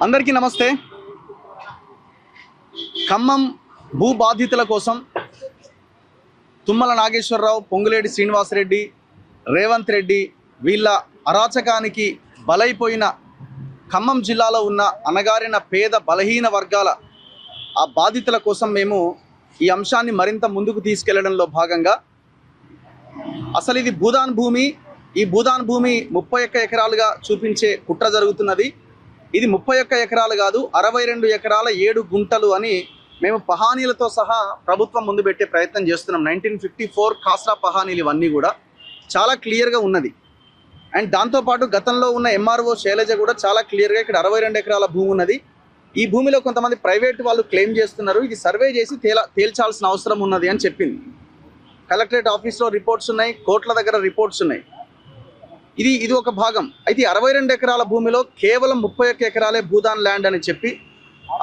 అందరికీ నమస్తే. ఖమ్మం భూ బాధితుల కోసం తుమ్మల నాగేశ్వరరావు, పొంగులేటి శ్రీనివాసరెడ్డి, రేవంత్ రెడ్డి వీళ్ళ అరాచకానికి బలైపోయిన ఖమ్మం జిల్లాలో ఉన్న అణగారిన పేద బలహీన వర్గాల ఆ బాధితుల కోసం మేము ఈ అంశాన్ని మరింత ముందుకు తీసుకెళ్లడంలో భాగంగా అసలు ఇది భూదాన్ భూమి, ఈ భూదాన్ భూమి 31 ఎకరాలుగా చూపించే కుట్ర జరుగుతున్నది. ఇది 31 ఎకరాలు కాదు, 62 ఎకరాల 7 గుంటలు అని మేము పహానీలతో సహా ప్రభుత్వం ముందు పెట్టే ప్రయత్నం చేస్తున్నాం. 1954 కాస్రా పహానీలు ఇవన్నీ కూడా చాలా క్లియర్గా ఉన్నది. అండ్ దాంతోపాటు గతంలో ఉన్న ఎంఆర్ఓ శైలజ కూడా చాలా క్లియర్గా ఇక్కడ 62 ఎకరాల భూమి ఉన్నది. ఈ భూమిలో కొంతమంది ప్రైవేట్ వాళ్ళు క్లెయిమ్ చేస్తున్నారు, ఇది సర్వే చేసి తేల్చాల్సిన అవసరం ఉన్నది అని చెప్పింది. కలెక్టరేట్ ఆఫీస్లో రిపోర్ట్స్ ఉన్నాయి, కోర్టుల దగ్గర రిపోర్ట్స్ ఉన్నాయి. ఇది ఒక భాగం. అయితే 62 ఎకరాల భూమిలో కేవలం 31 ఎకరాలే భూదాన్ ల్యాండ్ అని చెప్పి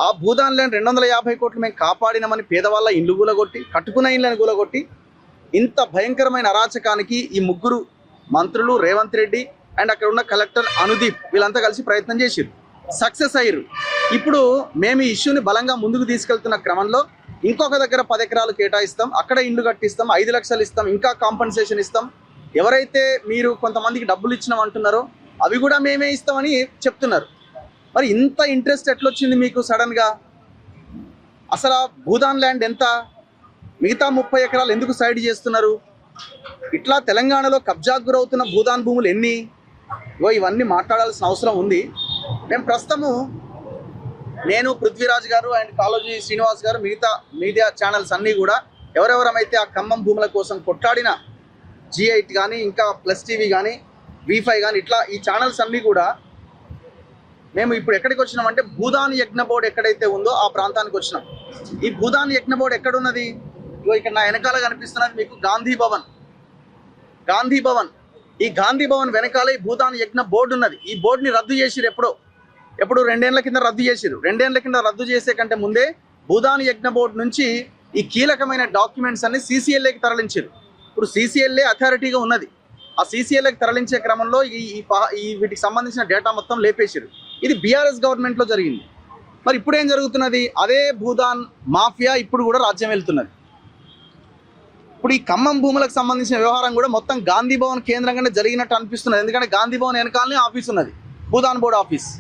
ఆ భూదాన్ ల్యాండ్ 250 కోట్లు మేము కాపాడినామని పేదవాళ్ళ ఇండ్లు కూలగొట్టి, కట్టుకున్న ఇండ్లను కూలగొట్టి, ఇంత భయంకరమైన అరాచకానికి ఈ ముగ్గురు మంత్రులు, రేవంత్ రెడ్డి అండ్ అక్కడ ఉన్న కలెక్టర్ అనుదీప్ వీళ్ళంతా కలిసి ప్రయత్నం చేశారు, సక్సెస్ అయ్యారు. ఇప్పుడు మేము ఈ ఇష్యూని బలంగా ముందుకు తీసుకెళ్తున్న క్రమంలో ఇంకొక దగ్గర 10 ఎకరాలు కేటాయిస్తాం, అక్కడ ఇండ్లు కట్టిస్తాం, 5 లక్షలు ఇస్తాం, ఇంకా కాంపన్సేషన్ ఇస్తాం, ఎవరైతే మీరు కొంతమందికి డబ్బులు ఇచ్చినామంటున్నారో అవి కూడా మేమే ఇస్తామని చెప్తున్నారు. మరి ఇంత ఇంట్రెస్ట్ ఎట్లొచ్చింది మీకు సడన్గా? అసలు ఆ భూదాన్ ల్యాండ్ ఎంత, మిగతా 30 ఎకరాలు ఎందుకు సైడ్ చేస్తున్నారు? ఇట్లా తెలంగాణలో కబ్జాకు గురవుతున్న భూదాన్ భూములు ఎన్ని? ఇవన్నీ మాట్లాడాల్సిన అవసరం ఉంది. మేము ప్రస్తుతము నేను, పృథ్వీరాజ్ గారు అండ్ కాళోజీ శ్రీనివాస్ గారు, మిగతా మీడియా ఛానల్స్ అన్నీ కూడా ఎవరెవరమైతే ఆ ఖమ్మం భూముల కోసం కొట్లాడిన G8 కానీ, ఇంకా ప్లస్ టీవీ కానీ, V5 కానీ, ఇట్లా ఈ ఛానల్స్ అన్నీ కూడా మేము ఇప్పుడు ఎక్కడికి వచ్చినామంటే భూదాన్ యజ్ఞ బోర్డు ఎక్కడైతే ఉందో ఆ ప్రాంతానికి వచ్చినాం. ఈ భూదాన్ యజ్ఞ బోర్డు ఎక్కడున్నది? ఇక్కడ నా వెనకాల కనిపిస్తున్నది మీకు గాంధీ భవన్. గాంధీ భవన్, ఈ గాంధీ భవన్ వెనకాల ఈ భూదాన్ యజ్ఞ బోర్డు ఉన్నది. ఈ బోర్డుని రద్దు చేసిరు ఎప్పుడు 2 ఏళ్ల కింద రద్దు చేసిరు. 2 ఏళ్ల కింద రద్దు చేసే కంటే ముందే భూదాన్ యజ్ఞ బోర్డు నుంచి ఈ కీలకమైన డాక్యుమెంట్స్ అన్ని CCLAకి తరలించారు. ఇప్పుడు CCLA అథారిటీగా ఉన్నది. ఆ CCLAకి తరలించే క్రమంలో ఈ వీటికి సంబంధించిన డేటా మొత్తం లేపేసారు. ఇది BRS గవర్నమెంట్లో జరిగింది. మరి ఇప్పుడు ఏం జరుగుతున్నది? అదే భూదాన్ మాఫియా ఇప్పుడు కూడా రాజ్యం వెళ్తున్నది. ఇప్పుడు ఈ ఖమ్మం భూములకు సంబంధించిన వ్యవహారం కూడా మొత్తం గాంధీ భవన్ కేంద్రంగానే జరిగినట్టు అనిపిస్తున్నది. ఎందుకంటే గాంధీ భవన్ వెనకాలనే ఆఫీస్ ఉన్నది, భూదాన్ బోర్డు ఆఫీస్.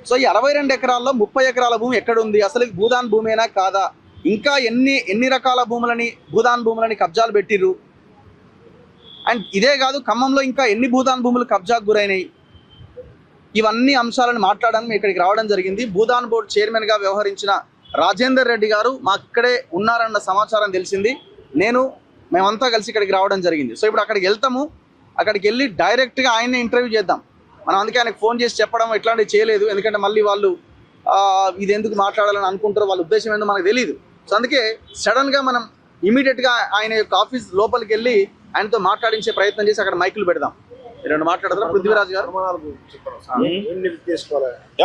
సో ఈ 62 ఎకరాల్లో 30 ఎకరాల భూమి ఎక్కడుంది? అసలు ఇది భూదాన్ భూమేనా కాదా? ఇంకా ఎన్ని రకాల భూములని, భూదాన్ భూములని కబ్జాలు పెట్టిర్రు? అండ్ ఇదే కాదు, ఖమ్మంలో ఇంకా ఎన్ని భూదాన్ భూములు కబ్జాకు గురైనాయి? ఇవన్నీ అంశాలను మాట్లాడడానికి ఇక్కడికి రావడం జరిగింది. భూదాన్ బోర్డు చైర్మన్గా వ్యవహరించిన రాజేందర్ రెడ్డి గారు మాకు ఇక్కడే ఉన్నారన్న సమాచారం తెలిసింది. మేమంతా కలిసి ఇక్కడికి రావడం జరిగింది. సో ఇప్పుడు అక్కడికి వెళ్తాము, అక్కడికి వెళ్ళి డైరెక్ట్గా ఆయన్నే ఇంటర్వ్యూ చేద్దాం. మనం అందుకే ఆయనకు ఫోన్ చేసి చెప్పడం ఇట్లాంటివి చేయలేదు, ఎందుకంటే మళ్ళీ వాళ్ళు ఇది ఎందుకు మాట్లాడాలని అనుకుంటారో, వాళ్ళ ఉద్దేశం ఏందో మనకు తెలియదు. సో అందుకే సడన్గా మనం ఇమీడియట్గా ఆయన యొక్క ఆఫీస్ లోపలికి వెళ్ళి ఆయనతో మాట్లాడించే ప్రయత్నం చేసి అక్కడ మైకులు పెడదాం. రెండు మాట్లాడతారా పృథ్వీరాజ్ గారు?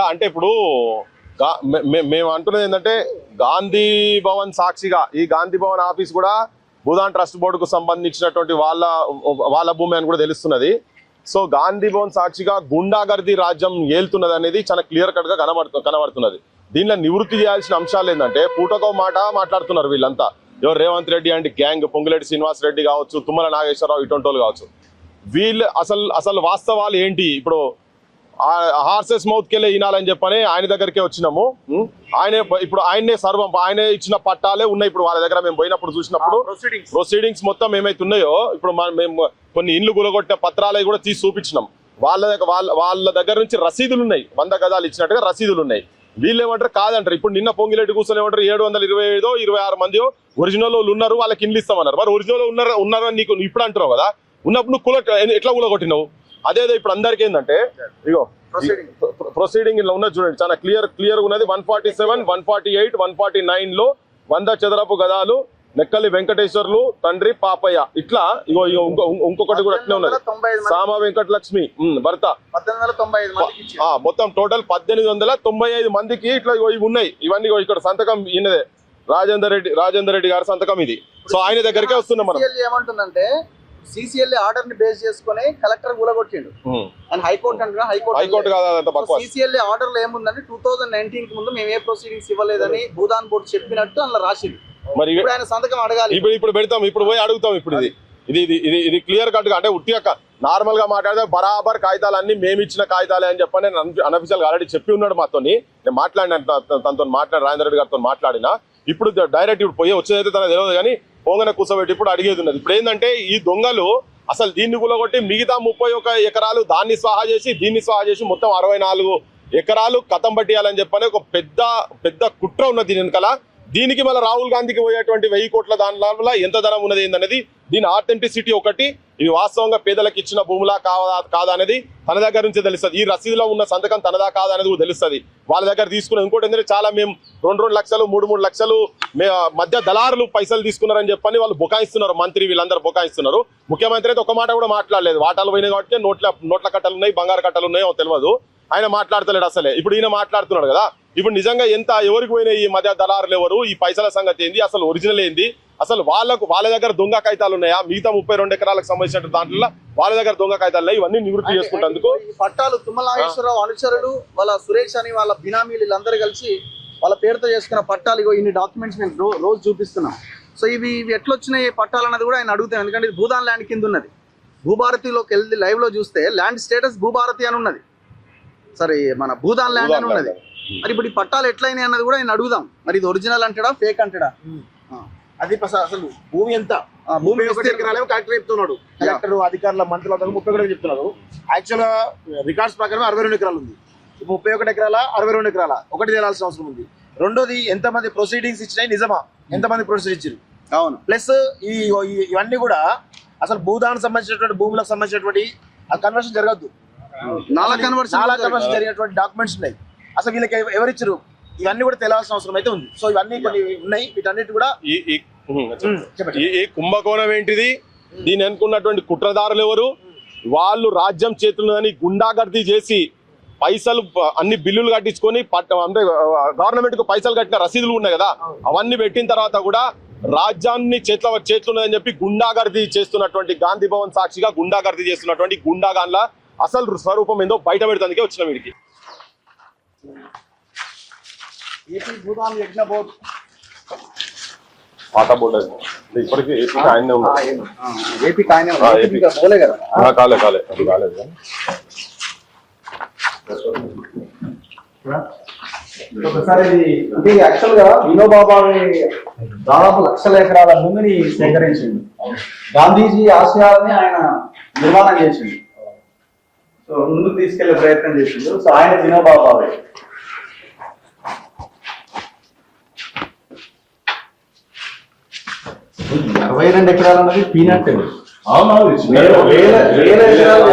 అంటే ఇప్పుడు మేము అంటున్నది ఏంటంటే గాంధీ భవన్ సాక్షిగా ఈ గాంధీ భవన్ ఆఫీస్ కూడా భూదాన్ ట్రస్ట్ బోర్డుకు సంబంధించినటువంటి వాళ్ళ భూమి అని కూడా తెలుస్తున్నది. సో గాంధీ భవన్ సాక్షిగా గుండాగర్దీ రాజ్యం ఏలుతున్నది అనేది చాలా క్లియర్ కట్ గా కనబడుతున్నది. దీనిలో నివృత్తి చేయాల్సిన అంశాలు ఏంటంటే పూటకో మాట మాట్లాడుతున్నారు వీళ్ళంతా. ఎవరు? రేవంత్ రెడ్డి అండ్ గ్యాంగ్, పొంగులేటి శ్రీనివాస్ రెడ్డి కావచ్చు, తుమ్మల నాగేశ్వరరావు, ఇటువంటి వాళ్ళు కావచ్చు. వీళ్ళు అసలు వాస్తవాలు ఏంటి? ఇప్పుడు హార్సెస్ మౌత్కి వెళ్ళి వినాలని చెప్పని ఆయన దగ్గరికే వచ్చినాము. ఆయనే సర్వం, ఆయనే ఇచ్చిన పట్టాలే ఉన్నాయి. ఇప్పుడు వాళ్ళ దగ్గర మేము పోయినప్పుడు చూసినప్పుడు ప్రొసీడింగ్స్ మొత్తం ఏమైతే ఉన్నాయో, ఇప్పుడు మేము కొన్ని ఇండ్లు గులగొట్టే పత్రాలు కూడా తీసి చూపించినాం. వాళ్ళ దగ్గర నుంచి రసీదులు ఉన్నాయి, 100 గజాలు ఇచ్చినట్టుగా రసీదులు ఉన్నాయి. వీళ్ళు ఏమంటారు? కాదంటారు. ఇప్పుడు నిన్న పొంగిలేటి కూర్చొని ఏమంటారు? 725 26 మంది ఒరిజినల్ వాళ్ళు ఉన్నారు, వాళ్ళకి ఇండ్లు ఇస్తామన్నారు. మరి ఒరిజినల్ ఉన్నారని నీకు ఇప్పుడు అంటున్నావు కదా, ఉన్నప్పుడు నువ్వు ఎట్లా కూలగొట్టినావు? అదేదో ఇప్పుడు అందరికి ఏంటంటే ఇగో ప్రొసీడింగ్ ఇలా ఉన్నది చూడండి, చాలా క్లియర్ ఉన్నది. 147, 148, 149 లో 100 చదరపు గదాలు నెక్కలి వెంకటేశ్వర్లు తండ్రి పాపయ్య. ఇట్లా ఇగో ఇంకొకటి కూడా అట్లే ఉన్నది, సామ వెంకటలక్ష్మి భర్త. మొత్తం టోటల్ 1895 మందికి ఇట్లా ఇవి ఉన్నాయి. ఇవన్నీ ఇక్కడ సంతకం ఈయనదే, రాజేందర్ రెడ్డి గారి సంతకం ఇది. సో ఆయన దగ్గరికే వస్తున్నాం మనం. ఏమంటుందంటే సిసిఎల్ ఆర్డర్ ని బేస్ చేసుకుని కలెక్టర్ కూలగొట్టిండు. అండ్ హైకోర్టు అంటున్నా, హైకోర్టు కాదు. సిసిఎల్ ఆర్డర్ లో ఏముందంటే 2019 కి ముందు మేము ఏ ప్రొసీడింగ్స్ ఇవ్వలేదని భూదాన్ బోర్డు చెప్పినట్టు అందులో రాసింది. మరి ఇప్పుడు ఆయన సంతకం అడగాలి. ఇప్పుడు పెడతాం, ఇప్పుడు పోయి అడుగుతాం. ఇప్పుడు ఇది క్లియర్ కట్ గా అంటే ఉట్టి నార్మల్ గా మాట్లాడితే బరాబర్ కాగితాలన్నీ మేము ఇచ్చిన కాగితాలే అని చెప్పని అనఫిషియల్ గా ఆల్రెడీ చెప్పి ఉన్నాడు మాతో. నేను మాట్లాడిన తనతో రాజేంద్ర రెడ్డి గారితో మాట్లాడినా. ఇప్పుడు డైరెక్ట్ ఇప్పుడు పోయి వచ్చేదైతే తనకు తెలియదు కానీ పోగానే కూర్చోబెట్టి ఇప్పుడు అడిగేది ఉన్నది. ఇప్పుడు ఏంటంటే ఈ దొంగలు అసలు దీన్ని కూలగొట్టి మిగతా 31 ఎకరాలు దాన్ని స్వాహా చేసి దీన్ని స్వాహా చేసి మొత్తం 64 ఎకరాలు కథం పట్టియాలని చెప్పని ఒక పెద్ద కుట్ర ఉన్నది దీని వెనకాల. దీనికి మళ్ళీ రాహుల్ గాంధీకి పోయేటువంటి 1000 కోట్ల దానిలో ఎంత ధనం ఉన్నది ఏందనేది దీని ఆథెంటిసిటీ ఒకటి, ఇవి వాస్తవంగా పేదలకు ఇచ్చిన భూములా కాదా అనేది తన దగ్గర నుంచి తెలుస్తుంది. ఈ రసీదులో ఉన్న సంతకం తనదా కాదా అనేది కూడా తెలుస్తుంది వాళ్ళ దగ్గర తీసుకున్న. ఇంకోటి ఏంటంటే చాలా మేము 2 లక్షలు 3 లక్షలు మధ్య దళారులు పైసలు తీసుకున్నారని చెప్పని వాళ్ళు బుకాయిస్తున్నారు. మంత్రి వీళ్ళందరూ బుకాయిస్తున్నారు. ముఖ్యమంత్రి అయితే ఒక మాట కూడా మాట్లాడలేదు. వాటాలు పోయినాయి కాబట్టి నోట్ల కట్టలు ఉన్నాయి, బంగారు కట్టలు ఉన్నాయో తెలియదు. ఆయన మాట్లాడతలేడు అసలే. ఇప్పుడు ఈయన మాట్లాడుతున్నాడు కదా. ఇప్పుడు నిజంగా ఎవరికి పోయినా ఈ మధ్య దళారులు ఎవరు, ఈ పైసల సంగతి ఏంది, అసలు ఒరిజినల్ ఏంది, అసలు వాళ్ళ దగ్గర దొంగ కాగితాలు ఉన్నాయా, మిగతా 32 ఎకరాలకు సంబంధించిన దాంట్లో వాళ్ళ దగ్గర దొంగ కాగితాలు ఉన్నాయి, ఇవన్నీ నివృత్తి చేసుకుంటేందుకు పట్టాలు తుమ్మల నాగేశ్వరరావు అనుచరులు వాళ్ళ సురేష్ అని వాళ్ళ బినామీలు వీళ్ళందరూ కలిసి వాళ్ళ పేరుతో చేసుకున్న పట్టాలు ఇన్ని డాక్యుమెంట్స్ నేను రోజు చూపిస్తున్నాం. సో ఇవి ఎట్లొచ్చినాయి పట్టాలు అన్నది కూడా ఆయన అడుగుతాను. ఎందుకంటే ఇది భూదాన్ ల్యాండ్ కింద ఉన్నది. భూభారతిలోకి వెళ్ళి లైవ్ లో చూస్తే ల్యాండ్ స్టేటస్ భూభారతి అని ఉన్నది, సరే మన భూదాన్ ల్యాండ్ అని ఉన్నది. మరి ఇప్పుడు ఈ పట్టాలు ఎట్లయినాయి అన్నది కూడా ఆయన అడుగుదాం. మరి ఇది ఒరిజినల్ అంటాడా ఫేక్ అంటాడా? అది అసలు భూమి ఎంత, భూమి 1 ఎకరాలు కలెక్టర్ చెప్తున్నాడు. కలెక్టర్ అధికారుల మంత్రులు 31 చెప్తున్నారు. యాక్చువల్ గా రికార్డ్స్ ప్రకారం 62 ఎకరాలు ఉంది. 31 ఎకరాల 62 ఎకరాల ఒకటి తేలాల్సిన అవసరం ఉంది. రెండోది ఎంతమంది ప్రొసీడింగ్స్ ఇచ్చినాయి, నిజమా ఎంతమంది ప్రొసీడింగ్ ఇచ్చారు. అవును. ప్లస్ ఇవన్నీ కూడా అసలు భూదానికి సంబంధించినటువంటి భూములకు సంబంధించినటువంటి కన్వర్షన్ జరగద్దు. నాలా కన్వర్షన్ జరిగినటువంటి డాక్యుమెంట్స్ ఉన్నాయి. అసలు వీళ్ళకి ఎవరిచ్చారు ఇవన్నీ కూడా తెలియాల్సిన అవసరం అయితే ఉంది. సో ఇవన్నీ కొన్ని ఉన్నాయి. వీటన్నిటి కూడా ఈ కుంభకోణం ఏంటిది, దీని అనుకున్నటువంటి కుట్రదారులు ఎవరు, వాళ్ళు రాజ్యం చేతులని గుండాగర్దీ చేసి పైసలు అన్ని బిల్లులు కట్టించుకొని అంటే గవర్నమెంట్ కు పైసలు కట్టిన రసీదులు ఉన్నాయి కదా, అవన్నీ పెట్టిన తర్వాత కూడా రాజ్యాన్ని చేతులున్నాయని చెప్పి గుండాగర్దీ చేస్తున్నటువంటి గాంధీ భవన్ సాక్షిగా గుండాగర్దీ చేస్తున్నటువంటి గుండాగాన్ల అసలు స్వరూపం ఏందో బయట పెడతానికే వచ్చిన వీడికి. ఏపీ భూదాన్ యజ్ఞ బోర్డు పాత బోర్డు ఇప్పటికీ ఏపీ పోలే కదా. కాలేదు అది కాలేదు. ఒకసారి ఇది యాక్చువల్ గా వినోబాబావి దాదాపు లక్షల ఎకరాల భూమిని సేకరించింది. గాంధీజీ ఆశయాలని ఆయన నిర్మాణం చేసింది. సో ముందుకు తీసుకెళ్లే ప్రయత్నం చేసిండు. సో ఆయన వినోబాబావి 62 ఎకరాలు అన్నది పీనట్. అవునవును, వేల ఎకరాలు